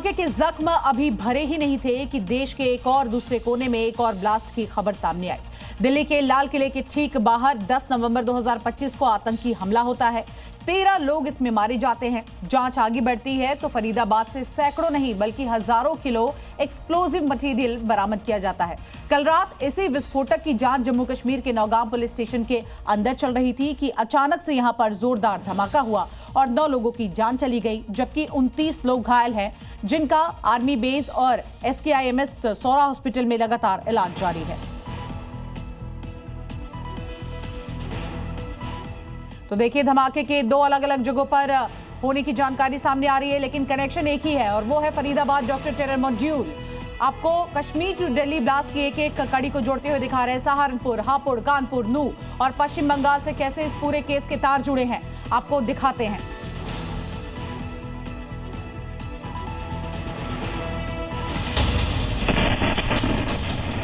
धमाके के जख्म अभी भरे ही नहीं थे कि देश के एक और दूसरे कोने में एक और ब्लास्ट की खबर सामने आई। दिल्ली के लाल किले के ठीक बाहर 10 नवंबर 2025 को आतंकी हमला होता है। 13 लोग इसमें मारे जाते हैं। जांच आगे बढ़ती है तो फरीदाबाद से सैकड़ों नहीं बल्कि हजारों किलो एक्सप्लोजिव मटेरियल बरामद किया जाता है। कल रात इसी विस्फोटक की जांच जम्मू कश्मीर के नौगांव पुलिस स्टेशन के अंदर चल रही थी कि अचानक से यहां पर जोरदार धमाका हुआ और 9 लोगों की जान चली गई, जबकि 29 लोग घायल हैं, जिनका आर्मी बेस और SKIMS सौरा हॉस्पिटल में लगातार इलाज जारी है। तो देखिए, धमाके के 2 अलग अलग जगहों पर होने की जानकारी सामने आ रही है, लेकिन कनेक्शन एक ही है और वो है फरीदाबाद डॉक्टर टेरर मॉड्यूल। आपको कश्मीर टू दिल्ली ब्लास्ट की एक कड़ी को जोड़ते हुए दिखा रहे हैं। सहारनपुर, हापुड़, कानपुर, नू और पश्चिम बंगाल से कैसे इस पूरे केस के तार जुड़े हैं, आपको दिखाते हैं।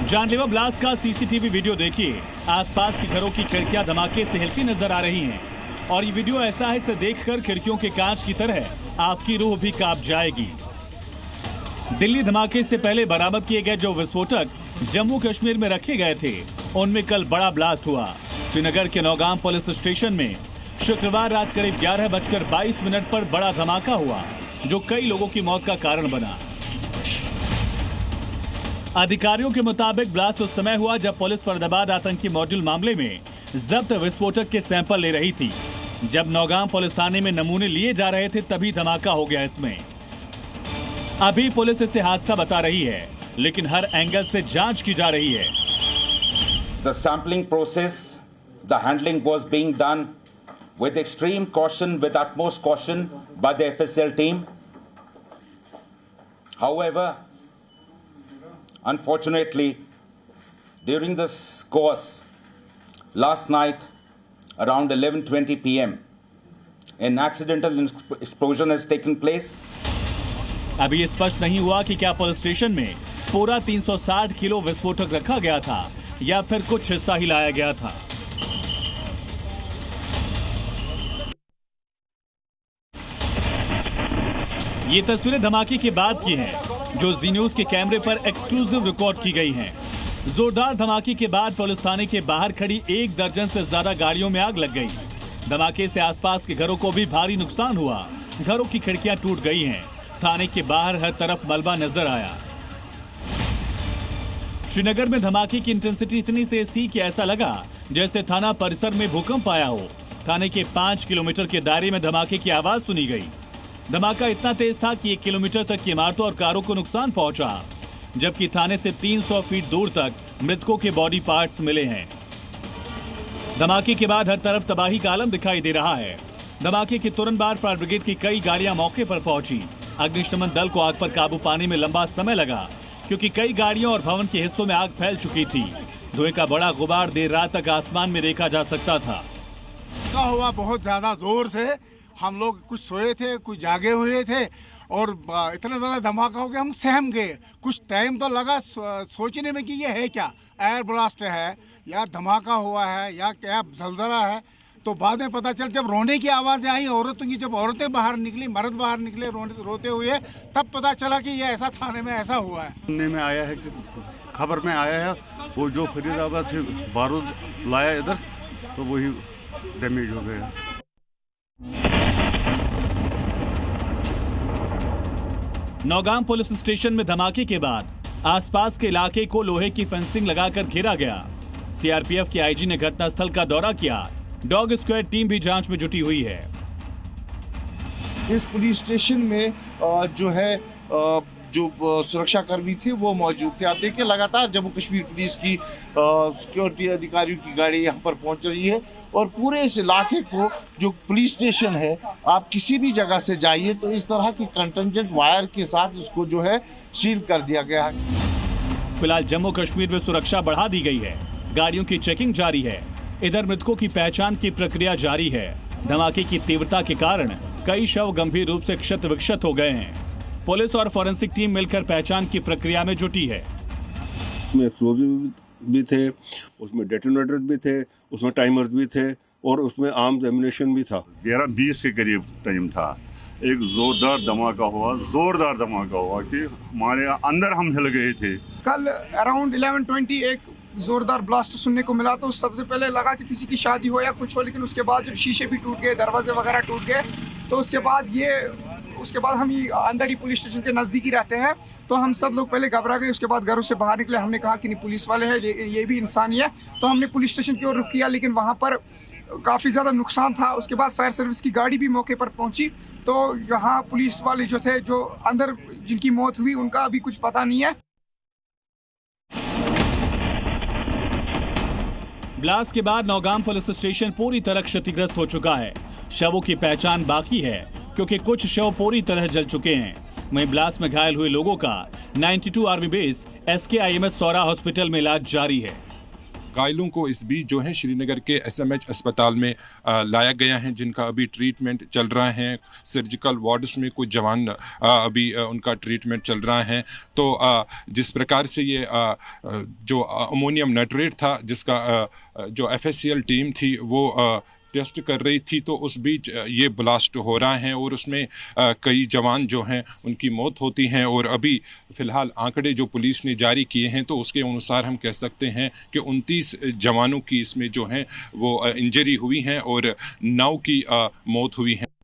जानलेवा ब्लास्ट का CCTV वीडियो देखिए। आसपास के घरों की खिड़कियां धमाके से हिलती नजर आ रही हैं और ये वीडियो ऐसा है, इसे देखकर खिड़कियों के कांच की तरह आपकी रूह भी कांप जाएगी। दिल्ली धमाके से पहले बरामद किए गए जो विस्फोटक जम्मू कश्मीर में रखे गए थे, उनमें कल बड़ा ब्लास्ट हुआ। श्रीनगर के नौगांव पुलिस स्टेशन में शुक्रवार रात करीब 11:22 पर बड़ा धमाका हुआ, जो कई लोगों की मौत का कारण बना। अधिकारियों के मुताबिक ब्लास्ट उस समय हुआ जब पुलिस फरीदाबाद आतंकी मॉड्यूल मामले में जब्त विस्फोटक के सैंपल ले रही थी। जब नौगांव पुलिस थाने में नमूने लिए जा रहे थे, तभी धमाका हो गया इसमें। अभी पुलिस इसे हादसा बता रही है, लेकिन हर एंगल से जांच की जा रही है। The sampling process, the handling was being done with extreme caution, with utmost caution by the FSL team. However, unfortunately, during this course, last night around 11:20 p.m., an accidental explosion has taken place. अभी स्पष्ट नहीं हुआ कि क्या police station में पूरा 360 kilo विस्फोटक रखा गया था या फिर कुछ हिस्सा ही लाया गया था। ये तस्वीरें धमाके के बाद की हैं, जो जी न्यूज के कैमरे पर एक्सक्लूसिव रिकॉर्ड की गई हैं। जोरदार धमाके के बाद पुलिस थाने के बाहर खड़ी 1 दर्जन से ज्यादा गाड़ियों में आग लग गई। धमाके से आसपास के घरों को भी भारी नुकसान हुआ। घरों की खिड़कियां टूट गई हैं। थाने के बाहर हर तरफ मलबा नजर आया। श्रीनगर में धमाके की इंटेंसिटी इतनी तेज थी कि ऐसा लगा जैसे थाना परिसर में भूकंप आया हो। थाने के 5 किलोमीटर के दायरे में धमाके की आवाज सुनी गई। धमाका इतना तेज था कि 1 किलोमीटर तक की इमारतों और कारों को नुकसान पहुंचा, जबकि थाने से 300 फीट दूर तक मृतकों के बॉडी पार्ट्स मिले हैं। धमाके के बाद हर तरफ तबाही का आलम दिखाई दे रहा है। धमाके के तुरंत बाद फायर ब्रिगेड की कई गाड़ियां मौके पर पहुंची। अग्निशमन दल को आग पर काबू पाने में लंबा समय लगा, क्योंकि कई गाड़ियों और भवन के हिस्सों में आग फैल चुकी थी। धुएं का बड़ा गुबार देर रात तक आसमान में देखा जा सकता था। हुआ बहुत ज्यादा जोर से, हम लोग कुछ सोए थे, कुछ जागे हुए थे और इतना ज्यादा धमाका हो गया, हम सहम गए। कुछ टाइम तो लगा सोचने में कि ये है क्या, एयर ब्लास्ट है या धमाका हुआ है या क्या जलजला है। तो बाद में पता चल, जब रोने की आवाज़ें आई औरतों की, जब औरतें बाहर निकली, मर्द बाहर निकले रोते हुए, तब पता चला कि ये ऐसा थाने में ऐसा हुआ है। सुनने में आया है कि खबर में आया है वो जो फरीदाबाद से बारूद लाया इधर, तो वही डैमेज हो गया। नौगांव पुलिस स्टेशन में धमाके के बाद आसपास के इलाके को लोहे की फेंसिंग लगाकर घेरा गया। CRPF के IG ने घटनास्थल का दौरा किया। डॉग स्क्वाड टीम भी जांच में जुटी हुई है। इस पुलिस स्टेशन में जो है जो सुरक्षा कर्मी थे वो मौजूद थे। आप देखिए, लगातार जम्मू कश्मीर पुलिस की सिक्योरिटी अधिकारियों की गाड़ी यहाँ पर पहुँच रही है और पूरे इस इलाके को, जो पुलिस स्टेशन है, आप किसी भी जगह से जाइए तो इस तरह की कंटेंजेंट वायर के साथ उसको जो है सील कर दिया गया है। फिलहाल जम्मू कश्मीर में सुरक्षा बढ़ा दी गई है। गाड़ियों की चेकिंग जारी है। इधर मृतकों की पहचान की प्रक्रिया जारी है। धमाके की तीव्रता के कारण कई शव गंभीर रूप से क्षत विक्षत हो गए हैं। पुलिस और फॉरेंसिक टीम मिलकर पहचान की प्रक्रिया में जुटी है। उसमें एक्सप्लोजिव भी थे, उसमें डेटोनेटर्स भी थे, उसमें टाइमर्स भी थे और उसमें आर्म्स एम्युनिशन भी था। 11:20 के करीब टाइम था एक जोरदार धमाका हुआ कि हमारे अंदर हम हिल गए थे। कल अराउंड 11:20 एक जोरदार ब्लास्ट सुनने को मिला, तो सबसे पहले लगा कि किसी की शादी हो या कुछ हो, लेकिन उसके बाद जब शीशे भी टूट गए, दरवाजे वगैरह टूट गए, तो उसके बाद हम ही अंदर ही पुलिस स्टेशन के नज़दीक ही रहते हैं, तो हम सब लोग पहले घबरा गए। उसके बाद घरों से बाहर निकले, हमने कहा कि नहीं पुलिस वाले हैं, ये भी इंसान ही है, तो हमने पुलिस स्टेशन की ओर रुख किया, लेकिन वहाँ पर काफ़ी ज़्यादा नुकसान था। उसके बाद फायर सर्विस की गाड़ी भी मौके पर पहुंची, तो यहाँ पुलिस वाले जो थे, जो अंदर जिनकी मौत हुई, उनका अभी कुछ पता नहीं है। ब्लास्ट के बाद नौगाम पुलिस स्टेशन पूरी तरह क्षतिग्रस्त हो चुका है। शवों की पहचान बाकी है क्योंकि कुछ शव पूरी तरह जल चुके हैं। वहीं ब्लास्ट में घायल हुए लोगों का 92 आर्मी बेस SKIMS सौरा हॉस्पिटल में इलाज जारी है। घायलों को इस बीच जो है श्रीनगर के SMH अस्पताल में लाया गया है, जिनका अभी ट्रीटमेंट चल रहा है। सर्जिकल वार्ड्स में कुछ जवान अभी उनका ट्रीटमेंट चल रहा है। तो जिस प्रकार से ये जो अमोनियम नाइट्रेट था, जिसका जो FSCL टीम थी वो टेस्ट कर रही थी, तो उस बीच ये ब्लास्ट हो रहा है और उसमें कई जवान जो हैं उनकी मौत होती हैं। और अभी फ़िलहाल आंकड़े जो पुलिस ने जारी किए हैं, तो उसके अनुसार हम कह सकते हैं कि 29 जवानों की इसमें जो हैं वो इंजरी हुई हैं और 9 की मौत हुई है।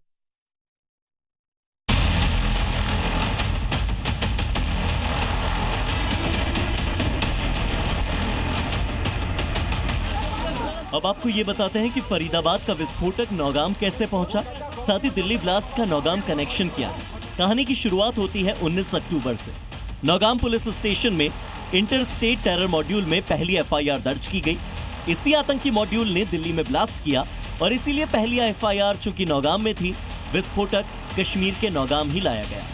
अब आपको ये बताते हैं कि फरीदाबाद का विस्फोटक नौगाम कैसे पहुंचा, साथ ही दिल्ली ब्लास्ट का नौगाम कनेक्शन क्या है। कहानी की शुरुआत होती है 19 अक्टूबर से। नौगाम पुलिस स्टेशन में इंटर स्टेट टेरर मॉड्यूल में पहली FIR दर्ज की गई। इसी आतंकी मॉड्यूल ने दिल्ली में ब्लास्ट किया और इसीलिए पहली FIR चूंकि नौगाम में थी, विस्फोटक कश्मीर के नौगाम ही लाया गया।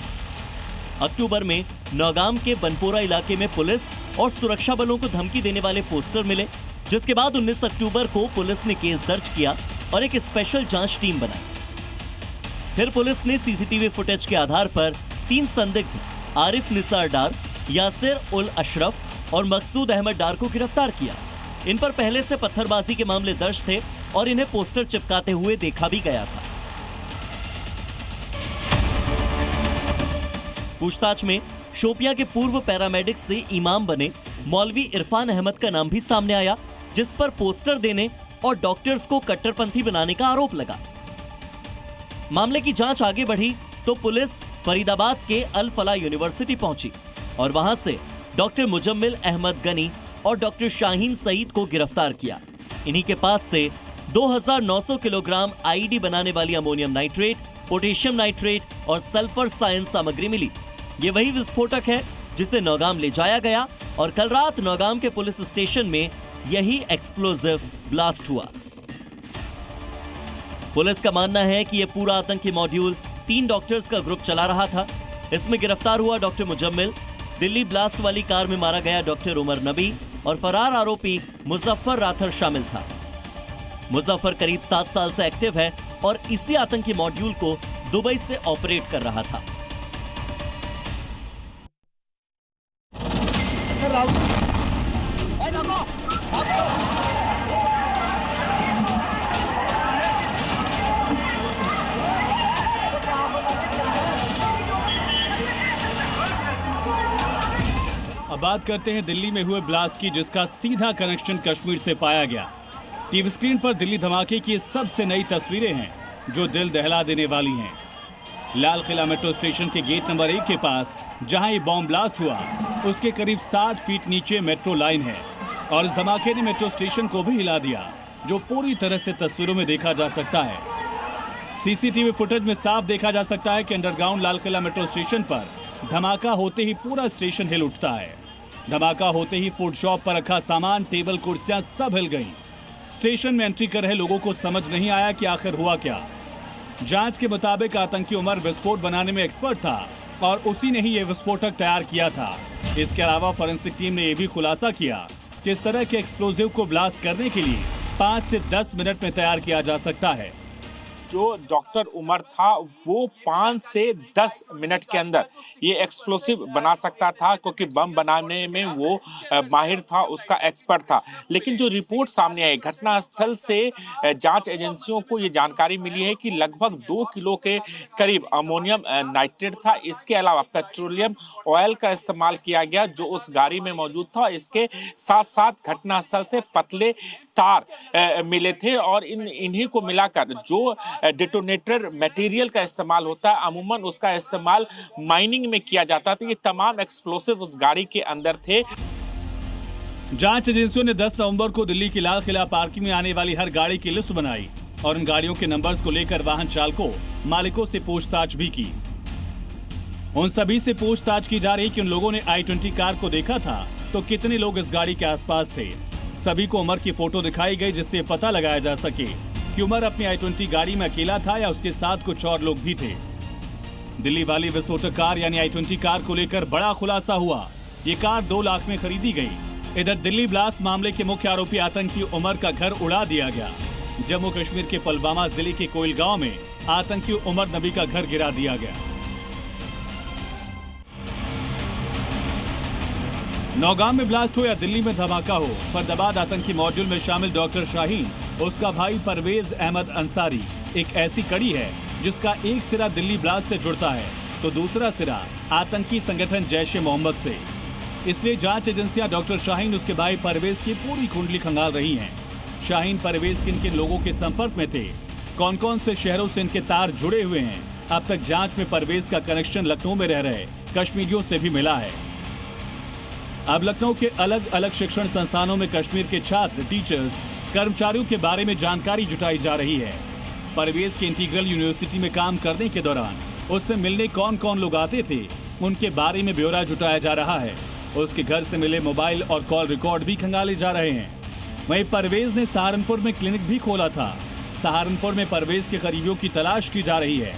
अक्टूबर में नौगाम के बनपोरा इलाके में पुलिस और सुरक्षा बलों को धमकी देने वाले पोस्टर मिले, जिसके बाद 19 अक्टूबर को पुलिस ने केस दर्ज किया और एक स्पेशल जांच टीम बनाई। फिर पुलिस ने CCTV फुटेज के आधार पर 3 संदिग्ध आरिफ निसार डार, यासिर उल अशरफ और मकसूद अहमद डार को गिरफ्तार किया। इन पर पहले से पत्थरबाजी के मामले दर्ज थे और इन्हें पोस्टर चिपकाते हुए देखा भी गया था। पूछताछ में शोपियां के पूर्व पैरामेडिक से इमाम बने मौलवी इरफान अहमद का नाम भी सामने आया, जिस पर पोस्टर देने और डॉक्टर्स को कट्टरपंथी बनाने का आरोप लगा। मामले की जांच आगे बढ़ी तो पुलिस फरीदाबाद के अल फलाह यूनिवर्सिटी पहुंची और वहां से डॉक्टर मुजम्मिल अहमद गनी और डॉक्टर शाहीन सईद को गिरफ्तार किया। इन्हीं के पास से 2900 किलोग्राम IED बनाने वाली अमोनियम नाइट्रेट, पोटेशियम नाइट्रेट और सल्फर साइन सामग्री मिली। ये वही विस्फोटक है जिसे नौगाम ले जाया गया और कल रात नौगाम के पुलिस स्टेशन में यही एक्सप्लोजिव ब्लास्ट हुआ। पुलिस का मानना है कि यह पूरा आतंकी मॉड्यूल 3 डॉक्टर्स का ग्रुप चला रहा था। इसमें गिरफ्तार हुआ डॉक्टर मुजम्मिल, दिल्ली ब्लास्ट वाली कार में मारा गया डॉक्टर उमर नबी और फरार आरोपी मुजफ्फर राथर शामिल था। मुजफ्फर करीब 7 साल से एक्टिव है और इसी आतंकी मॉड्यूल को दुबई से ऑपरेट कर रहा था। अब बात करते हैं दिल्ली में हुए ब्लास्ट की, जिसका सीधा कनेक्शन कश्मीर से पाया गया। टीवी स्क्रीन पर दिल्ली धमाके की सबसे नई तस्वीरें हैं जो दिल दहला देने वाली हैं। लाल किला मेट्रो स्टेशन के गेट नंबर 1 के पास जहां ये बॉम्ब ब्लास्ट हुआ, उसके करीब 60 फीट नीचे मेट्रो लाइन है और इस धमाके ने मेट्रो स्टेशन को भी हिला दिया, जो पूरी तरह से तस्वीरों में देखा जा सकता है। CCTV फुटेज में साफ देखा जा सकता है कि underground Lal Qila metro station पर धमाका होते ही पूरा स्टेशन हिल उठता है। धमाका होते ही फूड शॉप पर रखा सामान, टेबल, कुर्सियां सब हिल गईं। स्टेशन में एंट्री कर रहे लोगों को समझ नहीं आया कि आखिर हुआ क्या। जांच के मुताबिक आतंकी उमर विस्फोट बनाने में एक्सपर्ट था और उसी ने ही यह विस्फोटक तैयार किया था। इसके अलावा फोरेंसिक टीम ने यह भी खुलासा किया कि इस तरह के एक्सप्लोजिव को ब्लास्ट करने के लिए 5 से 10 मिनट में तैयार किया जा सकता है। जो डॉक्टर उमर था वो 5 से 10 मिनट के अंदर ये एक्सप्लोसिव बना सकता था, क्योंकि बम बनाने में वो माहिर था, उसका एक्सपर्ट था। लेकिन जो रिपोर्ट सामने आई घटनास्थल से, जांच एजेंसियों को ये जानकारी मिली है कि लगभग 2 किलो के करीब अमोनियम नाइट्रेट था। इसके अलावा पेट्रोलियम ऑयल का इस्तेमाल किया गया जो उस गाड़ी में मौजूद था। इसके साथ साथ घटनास्थल से पतले तार मिले थे और इन्हीं को मिलाकर जो डेटोनेटर मटेरियल का इस्तेमाल होता है, अमूमन उसका इस्तेमाल माइनिंग में किया जाता था। ये तमाम एक्सप्लोसिव उस गाड़ी के अंदर थे। जांच एजेंसियों ने 10 नवंबर को दिल्ली की लाल किला पार्किंग में आने वाली हर गाड़ी की लिस्ट बनाई और इन गाड़ियों के नंबर्स को लेकर वाहन चालकों, मालिकों से पूछताछ भी की। उन सभी से पूछताछ की जा रही कि उन लोगों ने i20 कार को देखा था तो कितने लोग इस गाड़ी के आसपास थे। सभी को उमर की फोटो दिखाई गई जिससे पता लगाया जा सके कि उमर अपनी i20 गाड़ी में अकेला था या उसके साथ कुछ और लोग भी थे। दिल्ली वाली विस्फोटक कार यानी i20 कार को लेकर बड़ा खुलासा हुआ। ये कार 2 लाख में खरीदी गई। इधर दिल्ली ब्लास्ट मामले के मुख्य आरोपी आतंकी उमर का घर उड़ा दिया गया। जम्मू कश्मीर के पुलवामा जिले के कोइल गांव में आतंकी उमर नबी का घर गिरा दिया गया। नौगाम में ब्लास्ट हो या दिल्ली में धमाका हो, फरीदाबाद आतंकी मॉड्यूल में शामिल डॉक्टर शाहीन, उसका भाई परवेज अहमद अंसारी एक ऐसी कड़ी है जिसका एक सिरा दिल्ली ब्लास्ट से जुड़ता है तो दूसरा सिरा आतंकी संगठन जैश-ए-मोहम्मद से। इसलिए जांच एजेंसियां डॉक्टर शाहीन, उसके भाई परवेज की पूरी कुंडली खंगाल रही हैं। शाहीन, परवेज किन किन लोगों के संपर्क में थे, कौन कौन से शहरों से इनके तार जुड़े हुए हैं। अब तक जांच में परवेज का कनेक्शन लखनऊ में रह रहे कश्मीरियों से भी मिला है। अब लखनऊ के अलग अलग शिक्षण संस्थानों में कश्मीर के छात्र, टीचर्स, कर्मचारियों के बारे में जानकारी जुटाई जा रही है। परवेज के इंटीग्रल यूनिवर्सिटी में काम करने के दौरान उससे मिलने कौन कौन लोग आते थे, उनके बारे में ब्यौरा जुटाया जा रहा है। उसके घर से मिले मोबाइल और कॉल रिकॉर्ड भी खंगाले जा रहे हैं। वहीं परवेज ने सहारनपुर में क्लिनिक भी खोला था। सहारनपुर में परवेज के करीबियों की तलाश की जा रही है।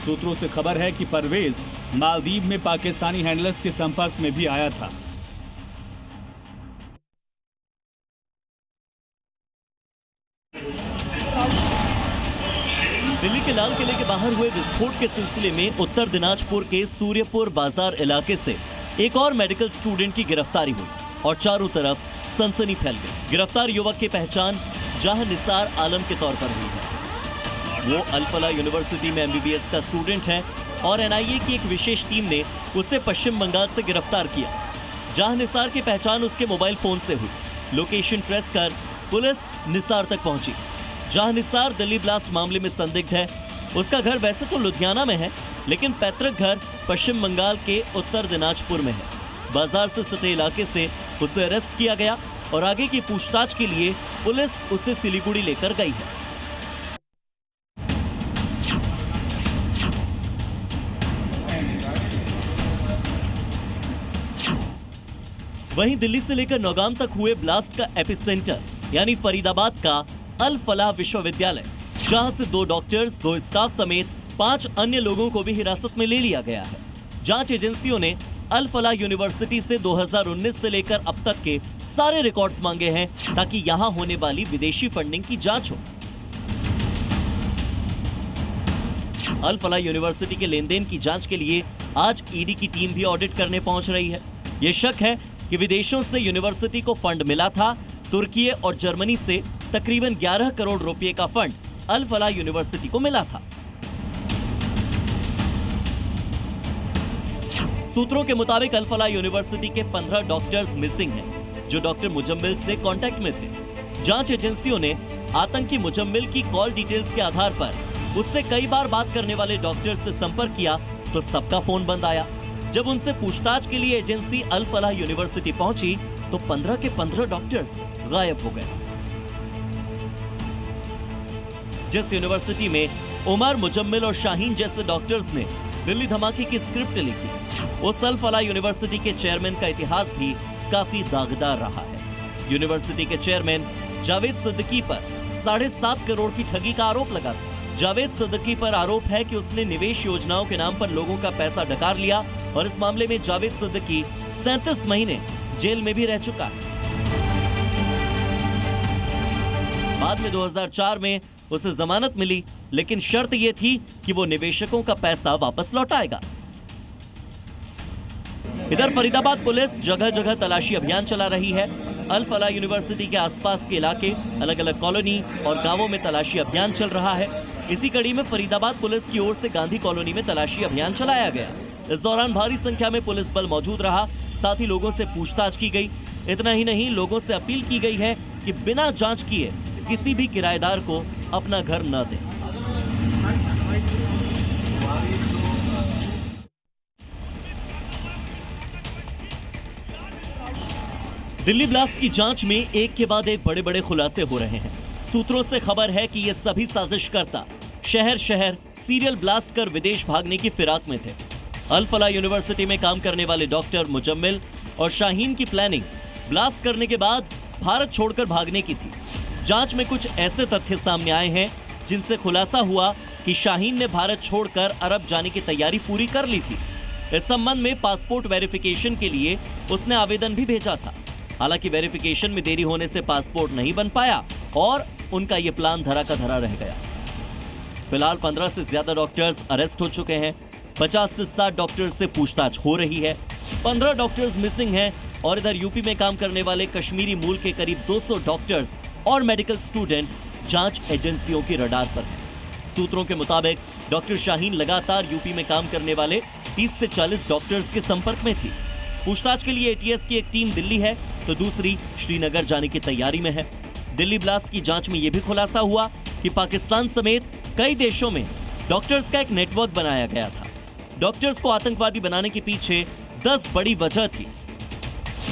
सूत्रों से खबर है कि परवेज मालदीव में पाकिस्तानी हैंडलर्स के संपर्क में भी आया था। दिल्ली के लाल किले के बाहर हुए विस्फोट के सिलसिले में उत्तर दिनाजपुर के सूर्यपुर बाजार इलाके से एक और मेडिकल स्टूडेंट की गिरफ्तारी हुई और चारों तरफ सनसनी फैल गई। गिरफ्तार युवक की पहचान जहां निसार आलम के तौर पर हुई है। वो अल-फलाह यूनिवर्सिटी में MBBS का स्टूडेंट है और NIA की एक विशेष टीम ने उसे पश्चिम बंगाल से गिरफ्तार किया। जहां निसार की पहचान उसके मोबाइल फोन से हुई। लोकेशन ट्रेस कर पुलिस निसार तक पहुंची। जहां निसार दिल्ली ब्लास्ट मामले में संदिग्ध है। उसका घर वैसे तो लुधियाना में है, लेकिन पैतृक घर पश्चिम बंगाल के उत्तर दिनाजपुर में है। बाजार से सटे इलाके से उसे अरेस्ट किया गया और आगे की पूछताछ के लिए पुलिस उसे सिलीगुड़ी लेकर गई है। वहीं दिल्ली से लेकर नौगाम तक हुए ब्लास्ट का एपिसेंटर यानी फरीदाबाद का अल फलाह विश्वविद्यालय, जहां से 2 डॉक्टर्स, 2 स्टाफ समेत 5 अन्य लोगों को भी हिरासत में ले लिया गया है। जांच एजेंसियों ने अल फलाह यूनिवर्सिटी से 2019 से लेकर अब तक के सारे रिकॉर्ड्स मांगे हैं ताकि यहां होने वाली विदेशी फंडिंग की जांच हो। अल फलाह यूनिवर्सिटी के लेन देन की जांच के लिए आज ईडी की टीम भी ऑडिट करने पहुंच रही है। ये शक है कि विदेशों से यूनिवर्सिटी को फंड मिला था। तुर्की और जर्मनी से तकरीबन 11 करोड़ रुपए का फंड अल फलाह यूनिवर्सिटी को मिला था। सूत्रों के मुताबिक अल फलाह यूनिवर्सिटी के 15 डॉक्टर्स मिसिंग हैं, जो डॉक्टर मुजम्मिल से कांटेक्ट में थे। जांच एजेंसियों ने आतंकी मुजम्मिल की कॉल डिटेल्स के आधार पर उससे कई बार बात करने वाले डॉक्टर से संपर्क किया तो सबका फोन बंद आया। जब उनसे पूछताछ के लिए एजेंसी अल फलाह यूनिवर्सिटी पहुंची तो 15 के 15 डॉक्टर्स गायब हो गए। जिस यूनिवर्सिटी में उमर, मुजम्मिल और शाहीन जैसे डॉक्टर्स ने दिल्ली धमाके की स्क्रिप्ट लिखी, उस अल फलाह यूनिवर्सिटी के चेयरमैन का इतिहास भी काफी दागदार रहा है। यूनिवर्सिटी के चेयरमैन जावेद सिद्दीकी पर 7.5 करोड़ की ठगी का आरोप लगा। जावेद सिद्दीकी पर आरोप है कि उसने निवेश योजनाओं के नाम पर लोगों का पैसा डकार लिया और इस मामले में जावेद सिद्दीकी 37 महीने जेल में भी रह चुका है। बाद में 2004 में उसे जमानत मिली, लेकिन शर्त यह थी कि वो निवेशकों का पैसा वापस लौटाएगा। इधर फरीदाबाद पुलिस जगह जगह तलाशी अभियान चला रही है। अल फलाह यूनिवर्सिटी के आसपास के इलाके, अलग अलग कॉलोनी और गांवों में तलाशी अभियान चल रहा है। इसी कड़ी में फरीदाबाद पुलिस की ओर से गांधी कॉलोनी में तलाशी अभियान चलाया गया। इस दौरान भारी संख्या में पुलिस बल मौजूद रहा, साथ ही लोगों से पूछताछ की गई। इतना ही नहीं, लोगों से अपील की गई है कि बिना जांच किए किसी भी किराएदार को अपना घर न दें। दिल्ली ब्लास्ट की जांच में एक के बाद एक बड़े बड़े खुलासे हो रहे हैं। सूत्रों से खबर है कि ये सभी साजिशकर्ता शहर शहर सीरियल ब्लास्ट कर विदेश भागने की फिराक में थे। अल फलाह यूनिवर्सिटी में काम करने वाले डॉक्टर मुजम्मिल और शाहीन की प्लानिंग ब्लास्ट करने के बाद भारत छोड़कर भागने की थी। जांच में कुछ ऐसे तथ्य सामने आए हैं जिनसे खुलासा हुआ कि शाहीन ने भारत छोड़कर अरब जाने की तैयारी पूरी कर ली थी। इस संबंध में पासपोर्ट वेरिफिकेशन के लिए उसने आवेदन भी भेजा था। हालांकि वेरिफिकेशन में देरी होने से पासपोर्ट नहीं बन पाया और उनका यह प्लान धरा का धरा रह गया। फिलहाल 15 से ज्यादा डॉक्टर्स अरेस्ट हो चुके हैं। 50 से 60 डॉक्टर्स से पूछताछ हो रही है। 15 डॉक्टर्स मिसिंग हैं और इधर यूपी में काम करने वाले कश्मीरी मूल के करीब 200 डॉक्टर्स और मेडिकल स्टूडेंट जांच एजेंसियों की रडार पर हैं। सूत्रों के मुताबिक डॉक्टर शाहीन लगातार यूपी में काम करने वाले 30 से 40 डॉक्टर्स के संपर्क में थी। पूछताछ के लिए एटीएस की एक टीम दिल्ली है तो दूसरी श्रीनगर जाने की तैयारी में है। दिल्ली ब्लास्ट की जांच में यह भी खुलासा हुआ कि पाकिस्तान समेत कई देशों में डॉक्टर्स का एक नेटवर्क बनाया गया था। डॉक्टर्स को आतंकवादी बनाने के पीछे 10 बड़ी वजह थी।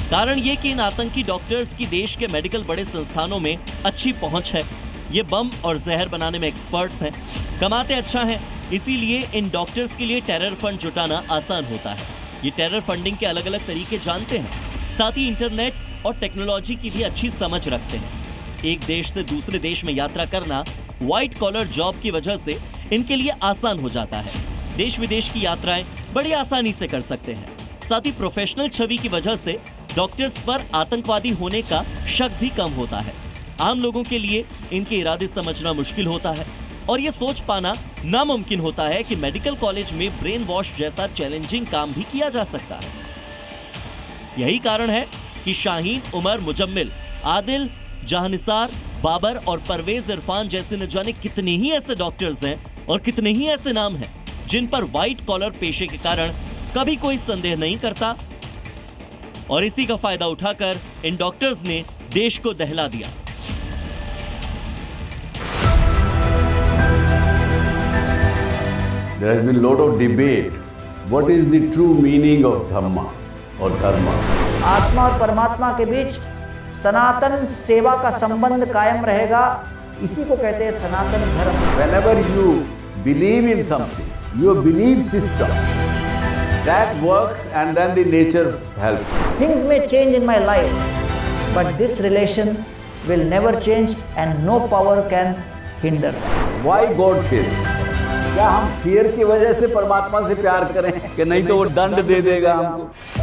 कारण ये कि इन आतंकी डॉक्टर्स की देश के मेडिकल बड़े संस्थानों में अच्छी पहुंच है। ये बम और जहर बनाने में एक्सपर्ट्स हैं, कमाते अच्छा हैं, इसीलिए इन डॉक्टर्स के लिए टेरर फंड जुटाना आसान होता है। ये टेरर फंडिंग के अलग अलग तरीके जानते हैं, साथ ही इंटरनेट और टेक्नोलॉजी की भी अच्छी समझ रखते हैं। एक देश से दूसरे देश में यात्रा करना व्हाइट कॉलर जॉब की वजह से इनके लिए आसान हो जाता है। देश विदेश की यात्राएं बड़ी आसानी से कर सकते हैं। साथ ही प्रोफेशनल छवि की वजह से डॉक्टर्स पर आतंकवादी होने का शक भी कम होता है। आम लोगों के लिए इनके इरादे समझना मुश्किल होता है और ये सोच पाना नामुमकिन होता है कि मेडिकल कॉलेज में ब्रेन वॉश जैसा चैलेंजिंग काम भी किया जा सकता है। यही कारण है कि शाहीन, उमर, मुजम्मिल, आदिल, जहानिसार, बाबर और परवेज इरफान जैसे न जाने कितने ही ऐसे डॉक्टर्स हैं और कितने ही ऐसे नाम हैं जिन पर व्हाइट कॉलर पेशे के कारण कभी कोई संदेह नहीं करता और इसी का फायदा उठाकर इन डॉक्टर्स ने देश को दहला दिया। There has been a lot of debate. What is the true meaning of Dhamma or Dharma? आत्मा और परमात्मा के बीच सनातन सेवा का संबंध कायम रहेगा, इसी को कहते हैं सनातन धर्म। Whenever you believe in something, your belief system that works and then the nature helps. Things may change in my life, but this relation will never change and no power can hinder. Why God fear? क्या हम fear की वजह से परमात्मा से प्यार करें कि नहीं तो वो दंड दे देगा हमको?